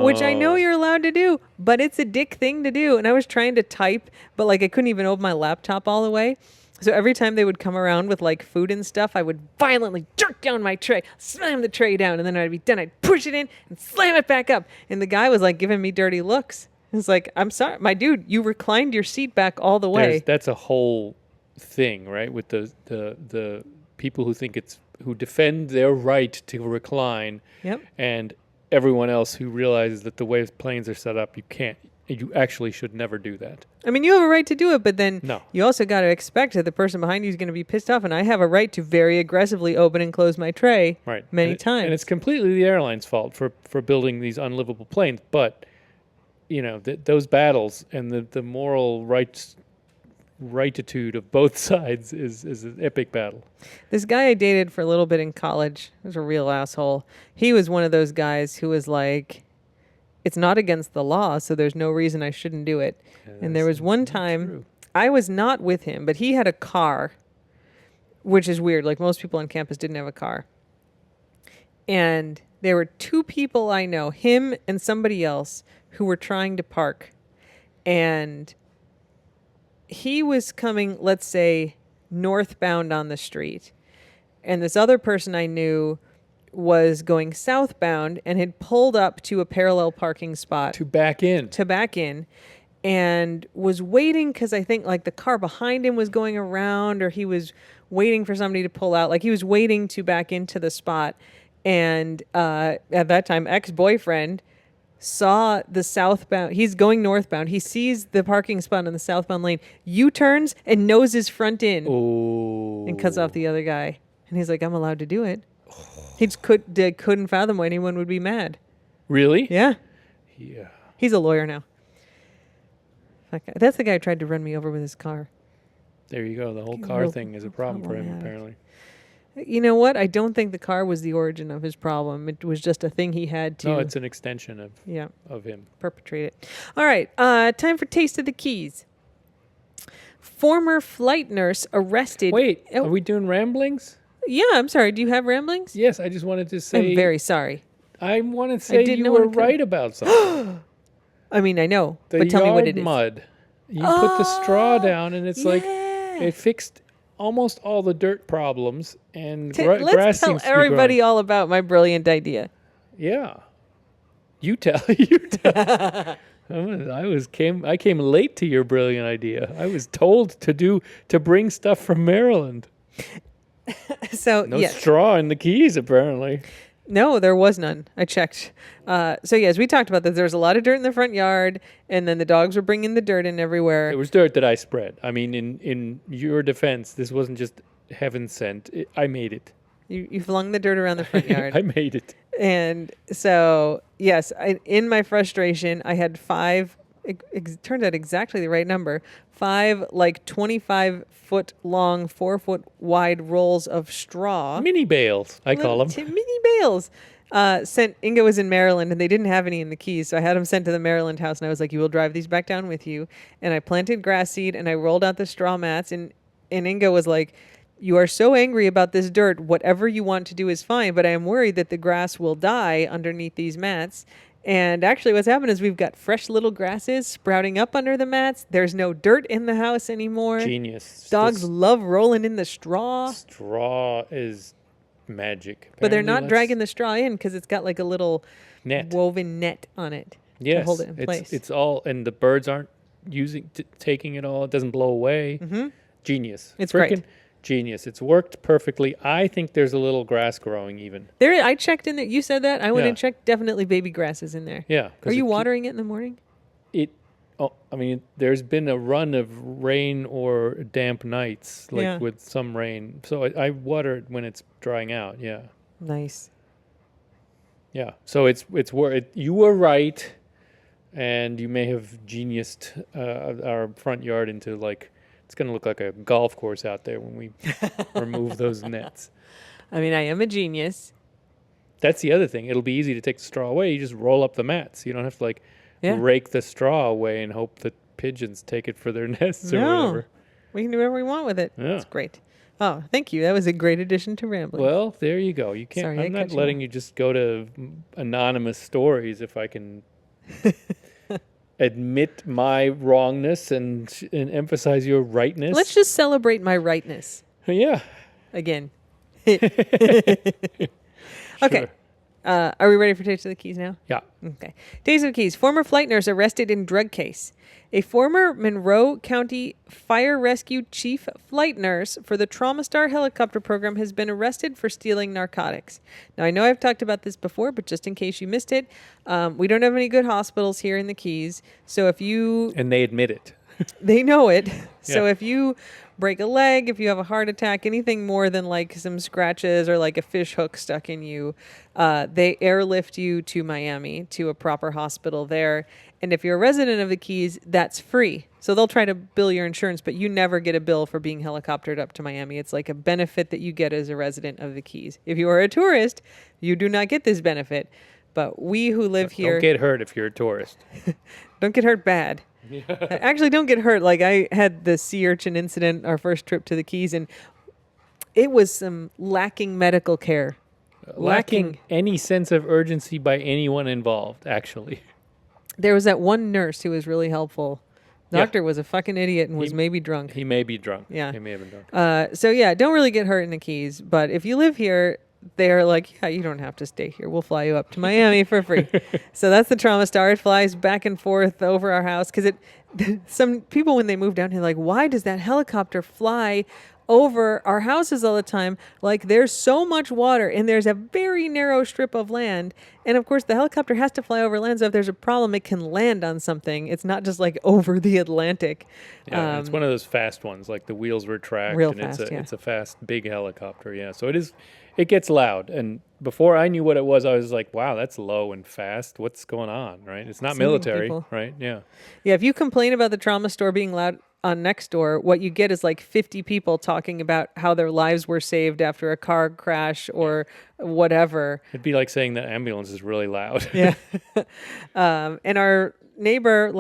which I know you're allowed to do, but it's a dick thing to do. And I was trying to type, but like I couldn't even open my laptop all the way. So every time they would come around with like food and stuff, I would violently jerk down my tray, slam the tray down, and then I'd be done. I'd push it in and slam it back up. And the guy was like giving me dirty looks. It's like, I'm sorry, my dude, you reclined your seat back all the way. That's a whole thing, right? With the people who defend their right to recline. Yep. And everyone else who realizes that the way planes are set up, you actually should never do that. I mean, you have a right to do it, but then no. You also got to expect that the person behind you is going to be pissed off, and I have a right to very aggressively open and close my tray many times. And it's completely the airline's fault for building these unlivable planes. But, those battles and the moral rightitude of both sides is an epic battle. This guy I dated for a little bit in college was a real asshole. He was one of those guys who was like, it's not against the law, so there's no reason I shouldn't do it. And there was one time, I was not with him, but he had a car, which is weird. Like most people on campus didn't have a car. And there were two people I know, him and somebody else, who were trying to park. And he was coming, let's say, northbound on the street. And this other person I knew was going southbound and had pulled up to a parallel parking spot. To back in. And was waiting because I think like the car behind him was going around or he was waiting for somebody to pull out. Like he was waiting to back into the spot. And at that time, ex-boyfriend saw the southbound. He's going northbound. He sees the parking spot in the southbound lane, U-turns and noses front in. Oh. And cuts off the other guy. And he's like, I'm allowed to do it. He just couldn't fathom why anyone would be mad. Really? Yeah. Yeah. He's a lawyer now. That's the guy who tried to run me over with his car. There you go. The whole car thing is a problem for him, apparently. You know what? I don't think the car was the origin of his problem. It was just a thing he had to... No, it's an extension of him. Perpetrate it. All right. Time for Taste of the Keys. Former flight nurse arrested... Wait, are we doing ramblings? Yeah, I'm sorry. Do you have ramblings? Yes, I just wanted to say... I'm very sorry. I want to say you were right about something. I mean, I know, but tell me what it is. Mud. You put the straw down, and it's like it fixed almost all the dirt problems, and grass Let's seems tell to be everybody growing. all about my brilliant idea. Yeah, you tell. I came late to your brilliant idea. I was told to bring stuff from Maryland. So no straw in the keys, apparently. No, there was none. I checked. So yes, we talked about this. There was a lot of dirt in the front yard, and then the dogs were bringing the dirt in everywhere. It was dirt that I spread. I mean, in your defense, this wasn't just heaven sent. I made it. You flung the dirt around the front yard. I made it. And so, yes, in my frustration, I had 5, it turned out exactly the right number, 5 like 25-foot long, 4-foot wide rolls of straw. Mini bales, I call them. Mini bales. Inga was in Maryland and they didn't have any in the Keys. So I had them sent to the Maryland house and I was like, you will drive these back down with you. And I planted grass seed and I rolled out the straw mats and Inga was like, you are so angry about this dirt. Whatever you want to do is fine, but I am worried that the grass will die underneath these mats. And actually what's happened is we've got fresh little grasses sprouting up under the mats. There's no dirt in the house anymore. Genius. Dogs love rolling in the straw. Straw is magic. But they're not dragging the straw in because it's got like a little woven net on it to hold it in place. It's all, and the birds aren't taking it all. It doesn't blow away. Mm-hmm. Genius. It's great. Genius. It's worked perfectly. I think there's a little grass growing even. I checked in there. You said that. I went and checked. Definitely baby grass is in there. Yeah. Are you watering it in the morning? There's been a run of rain or damp nights, with some rain. So I water it when it's drying out. Yeah. Nice. Yeah. So you were right, and you may have geniused our front yard into it's going to look like a golf course out there when we remove those nets. I mean, I am a genius. That's the other thing. It'll be easy to take the straw away. You just roll up the mats. You don't have to rake the straw away and hope that pigeons take it for their nests or whatever. We can do whatever we want with it. Yeah. It's great. Oh, thank you. That was a great addition to Rambling. Well, there you go. You can't. I'm not letting you just go to anonymous stories if I can admit my wrongness and emphasize your rightness. Let's just celebrate my rightness. Yeah. Again. Okay. Sure. Are we ready for Taste of the Keys now? Yeah. Okay. Taste of the Keys. Former flight nurse arrested in drug case. A former Monroe County Fire Rescue Chief flight nurse for the Trauma Star helicopter program has been arrested for stealing narcotics. Now, I know I've talked about this before, but just in case you missed it, we don't have any good hospitals here in the Keys. So if you... And they admit it. They know it. So if you break a leg, if you have a heart attack, anything more than some scratches or a fish hook stuck in you, they airlift you to Miami to a proper hospital there. And if you're a resident of the Keys, that's free. So they'll try to bill your insurance, but you never get a bill for being helicoptered up to Miami. It's like a benefit that you get as a resident of the Keys. If you are a tourist, you do not get this benefit. But we who live here... Don't get hurt if you're a tourist. Don't get hurt bad. Actually, don't get hurt. I had the sea urchin incident, our first trip to the Keys, and it was some lacking medical care. Lacking any sense of urgency by anyone involved, actually. There was that one nurse who was really helpful. Doctor was a fucking idiot and was maybe drunk. He may be drunk. Yeah. He may have been drunk. Don't really get hurt in the Keys. But if you live here, they're like, yeah, you don't have to stay here. We'll fly you up to Miami for free. So that's the Trauma Star. It flies back and forth over our house. Because some people, when they move down here, like, why does that helicopter fly over our houses all the time? There's so much water and there's a very narrow strip of land. And of course the helicopter has to fly over land. So if there's a problem, it can land on something. It's not just over the Atlantic. Yeah, it's one of those fast ones, the wheels retract. Real and fast, it's a fast, big helicopter. Yeah. So it gets loud. And before I knew what it was, I was like, wow, that's low and fast. What's going on? Right. It's not military. Right. Yeah. Yeah. If you complain about the Trauma Store being loud on Nextdoor, what you get is 50 people talking about how their lives were saved after a car crash or whatever. It'd be like saying the ambulance is really loud. Yeah. And our neighbor,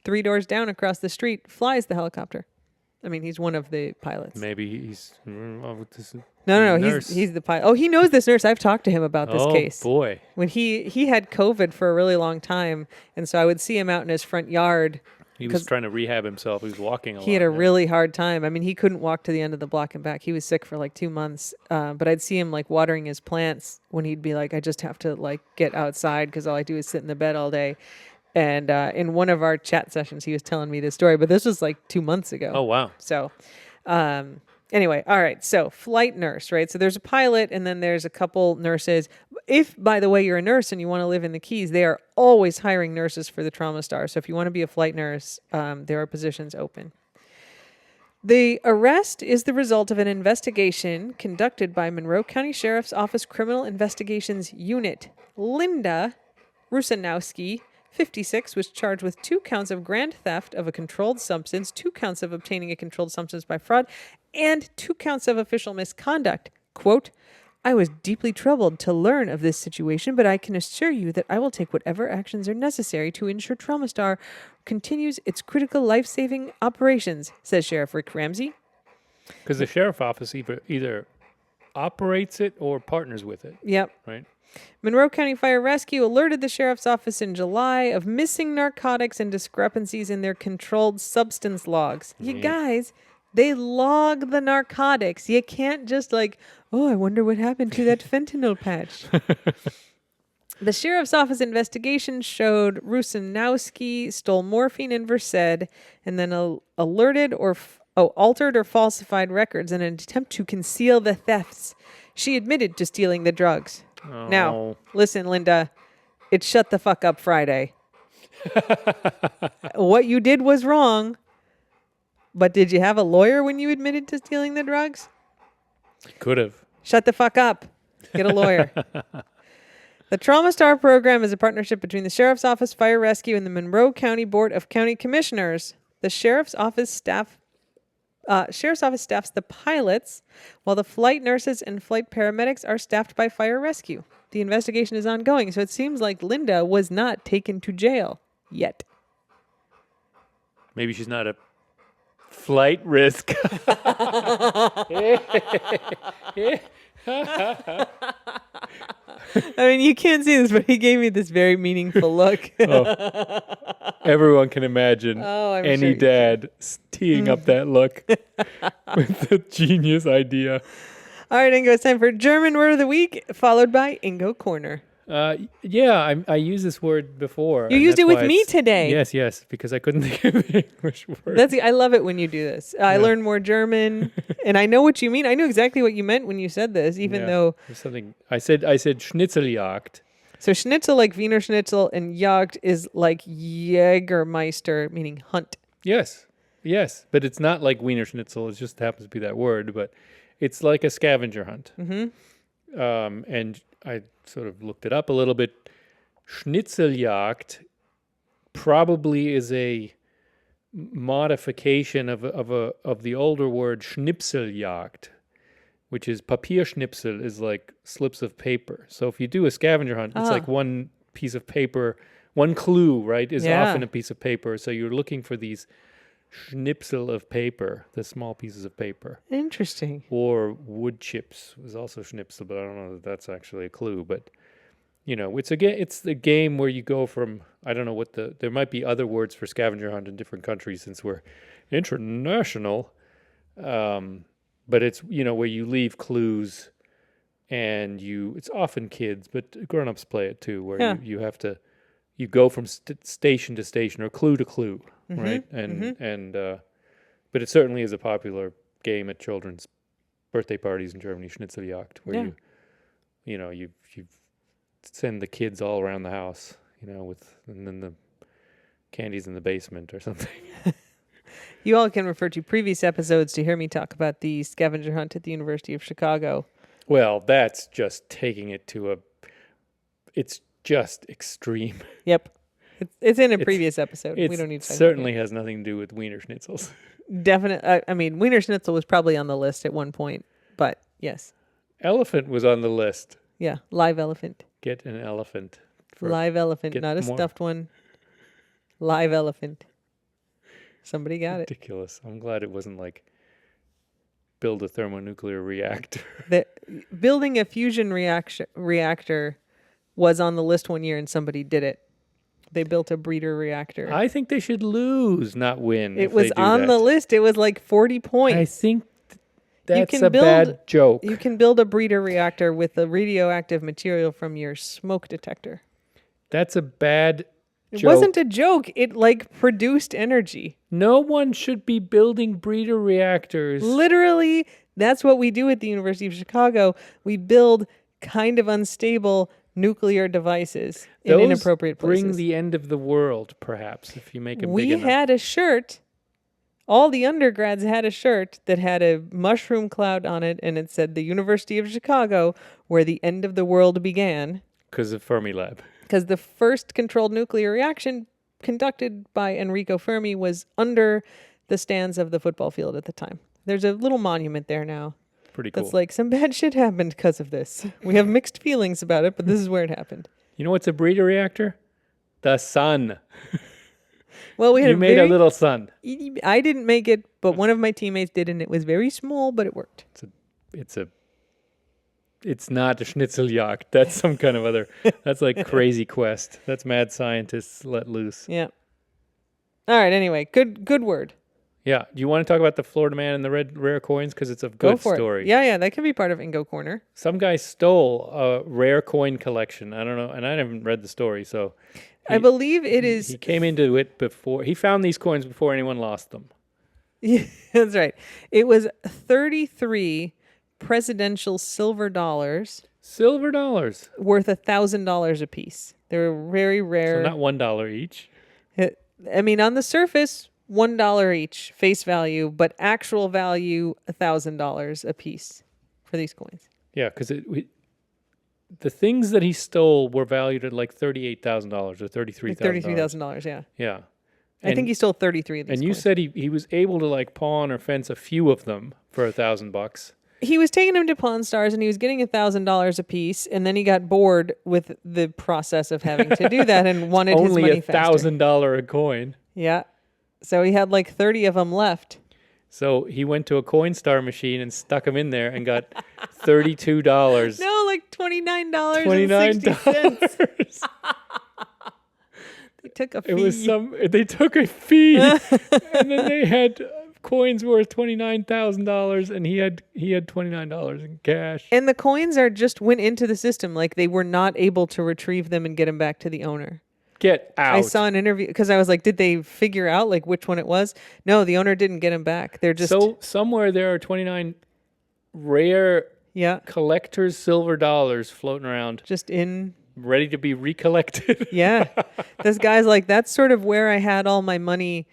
3 doors down across the street, flies the helicopter. I mean, he's one of the pilots. Maybe he's... No, he's the pilot. Oh, he knows this nurse. I've talked to him about this case. Oh, boy. When he had COVID for a really long time, and so I would see him out in his front yard. He was trying to rehab himself. He was walking a lot. He had a really hard time. I mean, he couldn't walk to the end of the block and back. He was sick for 2 months. But I'd see him watering his plants when he'd be I just have to get outside because all I do is sit in the bed all day. And in one of our chat sessions, he was telling me this story, but this was 2 months ago. Oh, wow. So anyway, all right. So flight nurse, right? So there's a pilot and then there's a couple nurses. If, by the way, you're a nurse and you want to live in the Keys, they are always hiring nurses for the Trauma Star. So if you want to be a flight nurse, there are positions open. The arrest is the result of an investigation conducted by Monroe County Sheriff's Office Criminal Investigations Unit. Linda Rusanowski, 56, was charged with 2 counts of grand theft of a controlled substance, 2 counts of obtaining a controlled substance by fraud, and 2 counts of official misconduct. Quote, I was deeply troubled to learn of this situation, but I can assure you that I will take whatever actions are necessary to ensure TraumaStar continues its critical life-saving operations, says Sheriff Rick Ramsey. Because the sheriff office either operates it or partners with it. Yep. Right? Monroe County Fire Rescue alerted the sheriff's office in July of missing narcotics and discrepancies in their controlled substance logs. You guys, they log the narcotics. You can't just like, oh, I wonder what happened to that fentanyl patch. The sheriff's office investigation showed Rusanowski stole morphine in Versed and then altered or falsified records in an attempt to conceal the thefts. She admitted to stealing the drugs. Oh. Now, listen, Linda, it's Shut the Fuck Up Friday. What you did was wrong, but did you have a lawyer when you admitted to stealing the drugs? Could have. Shut the fuck up. Get a lawyer. The TraumaStar program is a partnership between the Sheriff's Office Fire Rescue and the Monroe County Board of County Commissioners. The Sheriff's Office staffs the pilots, while the flight nurses and flight paramedics are staffed by Fire Rescue. The investigation is ongoing, so it seems like Linda was not taken to jail yet. Maybe she's not a flight risk. I mean, you can't see this, but he gave me this very meaningful look. Everyone can imagine any sure dad teeing up that look with a genius idea. All right, Ingo, it's time for German Word of the Week, followed by Ingo Corner. Yeah, I used this word before. You used it with me today. Yes, because I couldn't think of an English word. I love it when you do this. I learn more German, and I know what you mean. I knew exactly what you meant when you said this, even though there's something I said Schnitzeljagd. So Schnitzel like Wiener Schnitzel, and Jagd is like Jägermeister, meaning hunt. Yes, but it's not like Wiener Schnitzel. It just happens to be that word, but it's like a scavenger hunt. Mm-hmm. And I sort of looked it up a little bit. Schnitzeljagd probably is a modification of the older word Schnipseljagd, which is Papierschnipsel is like slips of paper. So if you do a scavenger hunt, it's like one piece of paper, one clue, right, is often a piece of paper. So you're looking for these schnipsel of paper, the small pieces of paper. Interesting. Or wood chips was also schnipsel, but I don't know that that's actually a clue. But, you know, it's the game where you go from, I don't know there might be other words for scavenger hunt in different countries since we're international. But it's, you know, where you leave clues and it's often kids, but grown-ups play it too, where you have to, you go from station to station or clue to clue, right? And but it certainly is a popular game at children's birthday parties in Germany, Schnitzeljagd, where you send the kids all around the house, you know, and then the candy's in the basement or something. You all can refer to previous episodes to hear me talk about the scavenger hunt at the University of Chicago. Well, that's just taking it to it's just extreme. Yep. It's in a previous episode. We don't need to talk certainly has nothing to do with Wiener Schnitzels. Definitely. I mean, Wiener Schnitzel was probably on the list at one point, but yes. Elephant was on the list. Yeah, live elephant. Get an elephant. Live elephant, not a stuffed one. Live elephant. Somebody got it. Ridiculous. I'm glad it wasn't like build a thermonuclear reactor. Building a fusion reactor was on the list one year and somebody did it. They built a breeder reactor. I think they should lose, not win. It was on the list. It was like 40 points. I think that's a bad joke. You can build a breeder reactor with the radioactive material from your smoke detector. That's a bad It joke. wasn't a joke. It like produced energy. No one should be building breeder reactors. Literally, that's what we do at the University of Chicago. We build kind of unstable nuclear devices in inappropriate places. Bring the end of the world, perhaps, if you make them big enough. We had a shirt All the undergrads had a shirt that had a mushroom cloud on it, and it said the University of Chicago, where the end of the world began. Because of Fermilab. Because the first controlled nuclear reaction conducted by Enrico Fermi was under the stands of the football field at the time. There's a little monument there now. Pretty cool. That's like, some bad shit happened because of this. We have mixed feelings about it, but this is where it happened. You know what's a breeder reactor? The sun. Well, we had you made a little sun. I didn't make it, but one of my teammates did, and it was very small, but it worked. It's not a Schnitzeljagd. That's some kind of other. That's like Crazy Quest. That's mad scientists let loose. Yeah. All right. Anyway, good word. Yeah. Do you want to talk about the Florida man and the rare coins? Because it's a good story. It. Yeah. That can be part of Ingo Corner. Some guy stole a rare coin collection. I don't know, and I haven't read the story, so. I believe it is. He came into it before. He found these coins before anyone lost them. Yeah, that's right. It was 33 presidential silver dollars. Silver dollars. Worth $1,000 a piece. They were very rare. So not $1 each. I mean, on the surface, $1 each face value, but actual value $1,000 a piece for these coins. Yeah, because the things that he stole were valued at like $38,000 or $33,000. $33,000, yeah. Yeah. I think he stole 33 of these And you coins. said he was able to like pawn or fence a few of them for $1,000. He was taking them to Pawn Stars and he was getting $1,000 a piece, and then he got bored with the process of having to do that and wanted his money faster. Only $1,000 a coin. Yeah. So he had like 30 of them left. So he went to a Coinstar machine and stuck them in there and got $32. No, like $29. $29. They took a fee. It was they took a fee, and then they had coins worth $29,000, and he had $29 in cash. And the coins went into the system. Like, they were not able to retrieve them and get them back to the owner. Get out. I saw an interview because I was like, did they figure out like which one it was? No, the owner didn't get them back. They're just so somewhere there are 29 rare collector's silver dollars floating around, just in ready to be recollected. Yeah. This guy's like, that's sort of where I had all my money,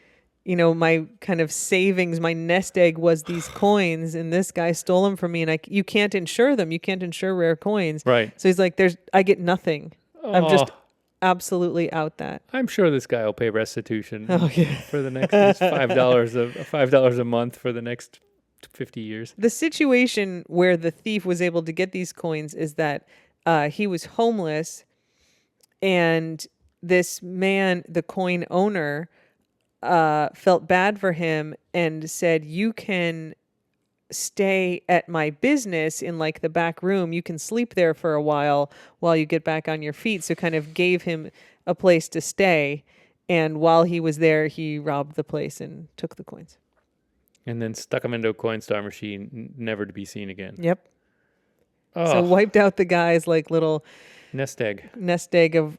my kind of savings, my nest egg was these coins, and this guy stole them from me, and you can't insure them. You can't insure rare coins. Right. So he's like, I get nothing. I'm just absolutely out that. I'm sure this guy will pay restitution for the next $5 a month for the next 50 years. The situation where the thief was able to get these coins is that he was homeless, and this man, the coin owner, felt bad for him and said, you can stay at my business in like the back room. You can sleep there for a while you get back on your feet. So kind of gave him a place to stay. And while he was there, he robbed the place and took the coins. And then stuck them into a Coinstar machine, never to be seen again. Yep. Oh. So wiped out the guy's like little nest egg of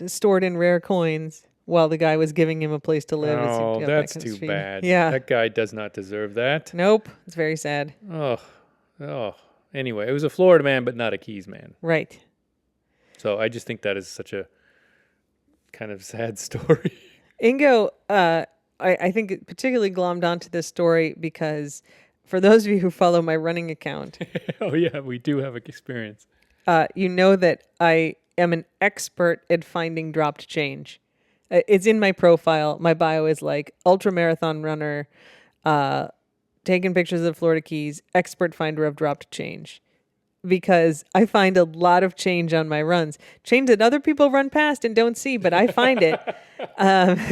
stored in rare coins while the guy was giving him a place to live. Oh, that's too bad. Yeah. That guy does not deserve that. Nope. It's very sad. Oh. Anyway, it was a Florida man, but not a Keys man. Right. So I just think that is such a kind of sad story. Ingo, I think it particularly glommed onto this story because for those of you who follow my running account. Oh, yeah, we do have experience. You know that I am an expert at finding dropped change. It's in my profile. My bio is like ultra marathon runner, taking pictures of the Florida Keys, expert finder of dropped change. Because I find a lot of change on my runs. Change that other people run past and don't see, but I find it.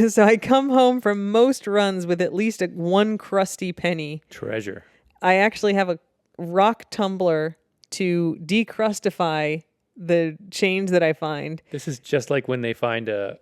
So I come home from most runs with at least one crusty penny. Treasure. I actually have a rock tumbler to decrustify the change that I find. This is just like when they find a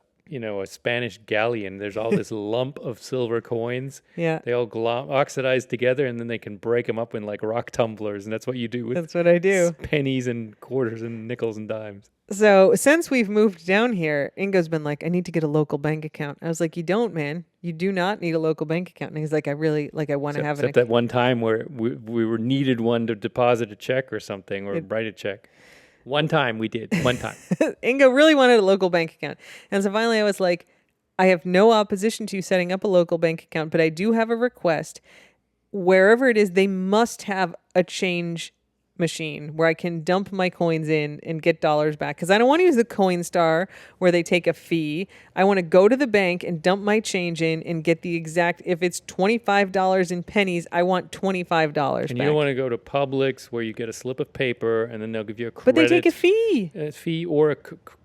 Spanish galleon. There's all this lump of silver coins. Yeah. They all oxidize together, and then they can break them up in like rock tumblers, and that's what you do with That's what I do. Pennies and quarters and nickels and dimes. So since we've moved down here, Ingo's been like, I need to get a local bank account. I was like, you don't, man. You do not need a local bank account. And he's like, I want to have an account. Except that one time where we were needed one to deposit a check or something, or write a check. One time we did. One time. Ingo really wanted a local bank account. And so finally I was like, I have no opposition to setting up a local bank account, but I do have a request. Wherever it is, they must have a change machine where I can dump my coins in and get dollars back. Because I don't want to use the Coinstar where they take a fee. I want to go to the bank and dump my change in and get the exact, if it's $25 in pennies, I want $25 And back. you don't want to go to Publix where you get a slip of paper and then they'll give you a credit. But they take a fee. A fee or,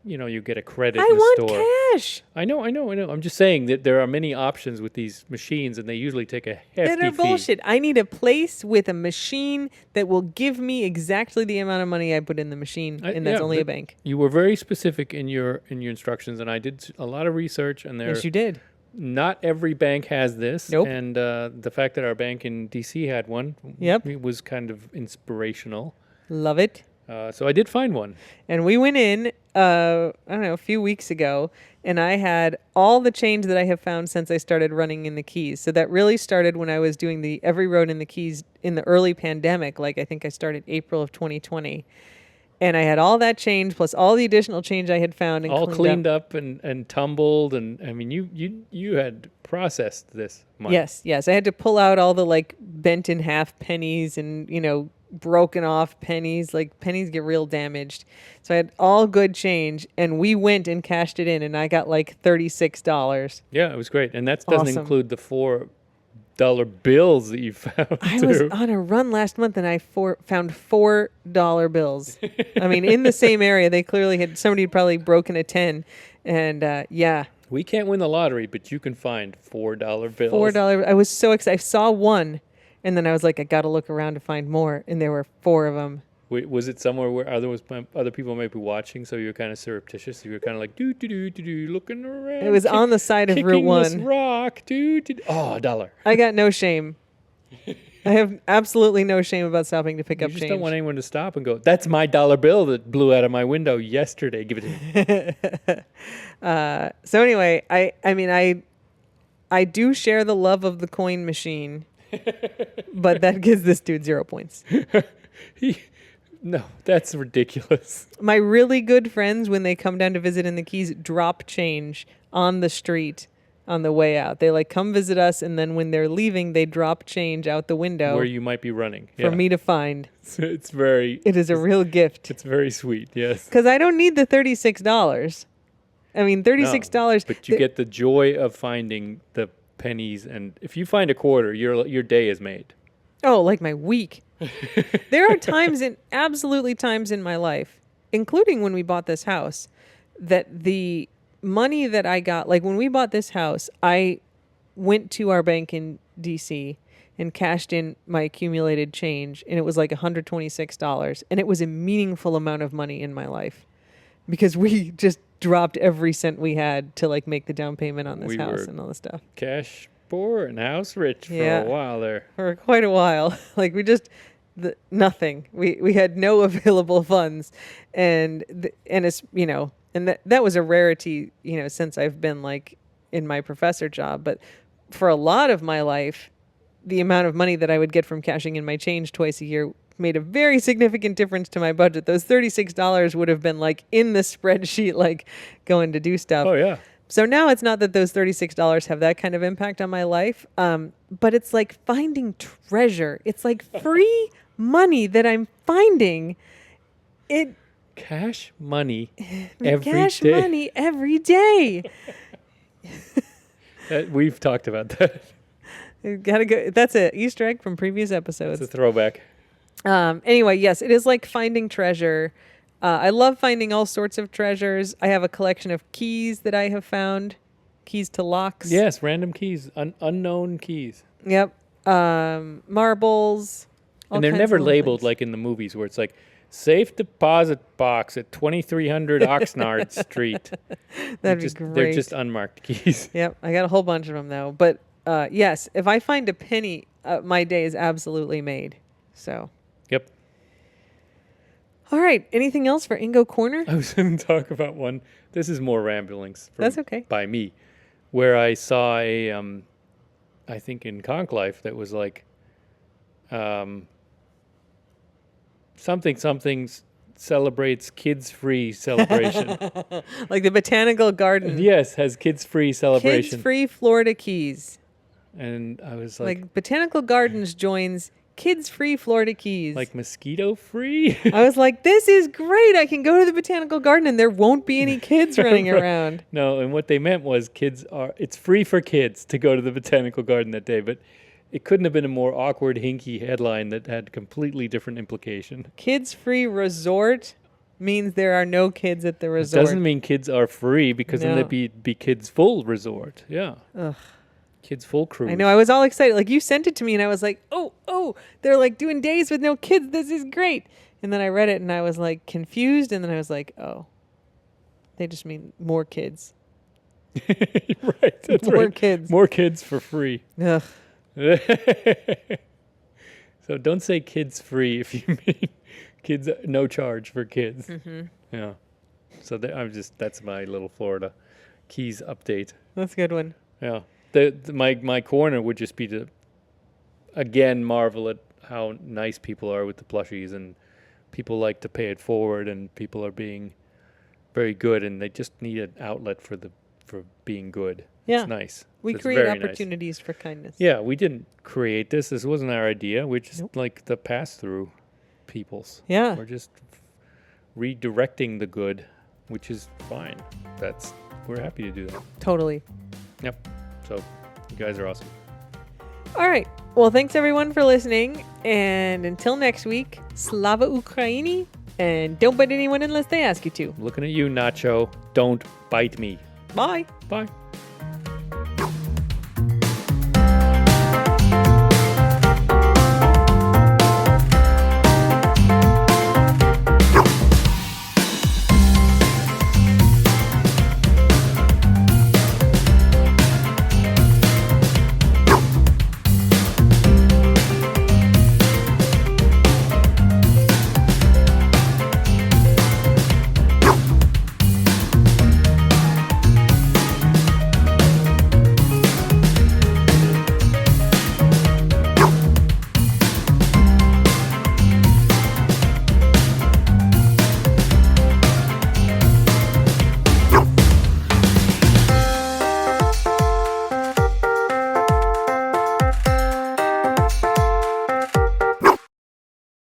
you get a credit I in the want store. cash. I know. I'm just saying that there are many options with these machines and they usually take a hefty That are fee. bullshit. I need a place with a machine that will give me exactly the amount of money I put in the machine, and that's only a bank. You were very specific in your instructions, and I did a lot of research. And Yes, you did. Not every bank has this. Nope. And the fact that our bank in DC had one, it was kind of inspirational. Love it. So I did find one. And we went in, I don't know, a few weeks ago, and I had all the change that I have found since I started running in the Keys. So that really started when I was doing the Every Road in the Keys in the early pandemic. Like I think I started April of 2020. And I had all that change plus all the additional change I had found. And all cleaned up and tumbled. And I mean, you had processed this money. Yes. I had to pull out all the like bent in half pennies and, broken off pennies. Like pennies get real damaged. So I had all good change, and we went and cashed it in, and I got like $36. Yeah, it was great. And that doesn't Awesome. include the $4 bills that you found. I was on a run last month, and I found $4 bills. I mean, in the same area, they clearly had somebody had probably broken a 10, and yeah. We can't win the lottery, but you can find $4 bills. $4. I was so excited. I saw one, and then I was like, I got to look around to find more, and there were 4 of them. Wait, was it somewhere where other people might be watching, so you were kind of surreptitious? You were kind of like, looking around. It was on the side of Route 1. This rock, Oh, $1. I got no shame. I have absolutely no shame about stopping to pick up You just change. don't want anyone to stop and go, that's my $1 bill that blew out of my window yesterday. Give it to me. So anyway, I do share the love of the coin machine, but that gives this dude 0 points. No, that's ridiculous. My really good friends, when they come down to visit in the Keys, drop change on the street on the way out. They like come visit us, and then when they're leaving, they drop change out the window where you might be running for me to find. It's very. It is a real gift. It's very sweet. Yes. Because I don't need the $36. I mean, $36. No, but you get the joy of finding the pennies, and if you find a quarter, your day is made. Oh, like my week. There are absolutely times in my life, including when we bought this house, that the money that I got, like when we bought this house, I went to our bank in DC and cashed in my accumulated change, and it was like $126, and it was a meaningful amount of money in my life because we just dropped every cent we had to like make the down payment on this house and all this stuff. Cash poor and house rich for a while there. For quite a while. Like we just nothing. We had no available funds, and it's and that was a rarity since I've been like in my professor job. But for a lot of my life, the amount of money that I would get from cashing in my change twice a year made a very significant difference to my budget. Those $36 would have been like in the spreadsheet, like going to do stuff. Oh yeah. So now it's not that those $36 have that kind of impact on my life, but it's like finding treasure. It's like free money that I'm finding. Cash money every day. Cash money every day. We've talked about that. Gotta go. That's an Easter egg from previous episodes. It's a throwback. Anyway, yes, it is like finding treasure. I love finding all sorts of treasures. I have a collection of keys that I have found. Keys to locks. Yes, random keys. Unknown keys. Yep. Marbles. And they're never labeled like in the movies where it's like, safe deposit box at 2300 Oxnard Street. That'd be great. They're just unmarked keys. Yep. I got a whole bunch of them, though. But yes, if I find a penny, my day is absolutely made. So. Yep. All right. Anything else for Ingo Corner? I was going to talk about one. This is more ramblings. That's okay. By me. Where I saw a, I think in Conch Life that was like, something celebrates kids-free celebration. Like the Botanical Garden. Yes, has kids-free celebration. Kids-free Florida Keys. And I was like Botanical Gardens joins Kids-free Florida Keys. Like mosquito-free? I was like, this is great. I can go to the Botanical Garden and there won't be any kids running around. No, and what they meant was it's free for kids to go to the Botanical Garden that day, but it couldn't have been a more awkward, hinky headline that had completely different implication. Kids-free resort means there are no kids at the resort. It doesn't mean kids are free because then it'd be kids full resort. Yeah. Ugh. Kids full cruise. I know. I was all excited. Like you sent it to me and I was like, oh, they're like doing days with no kids. This is great. And then I read it and I was like confused. And then I was like, oh, they just mean more kids. Right. That's more right. kids. More kids for free. Ugh. So don't say kids free if you mean kids no charge for kids. Mm-hmm. Yeah. So that's my little Florida Keys update. That's a good one. Yeah. My corner would just be to again marvel at how nice people are with the plushies, and people like to pay it forward, and people are being very good, and they just need an outlet for being good. Yeah. It's nice. We It's create very opportunities for kindness. Yeah, we didn't create this. This wasn't our idea. We're just like the pass-through peoples. Yeah. We're just redirecting the good, which is fine. We're happy to do that. Totally. Yep. So you guys are awesome. All right. Well, thanks everyone for listening. And until next week, Slava Ukraini. And don't bite anyone unless they ask you to. I'm looking at you, Nacho. Don't bite me. Bye. Bye.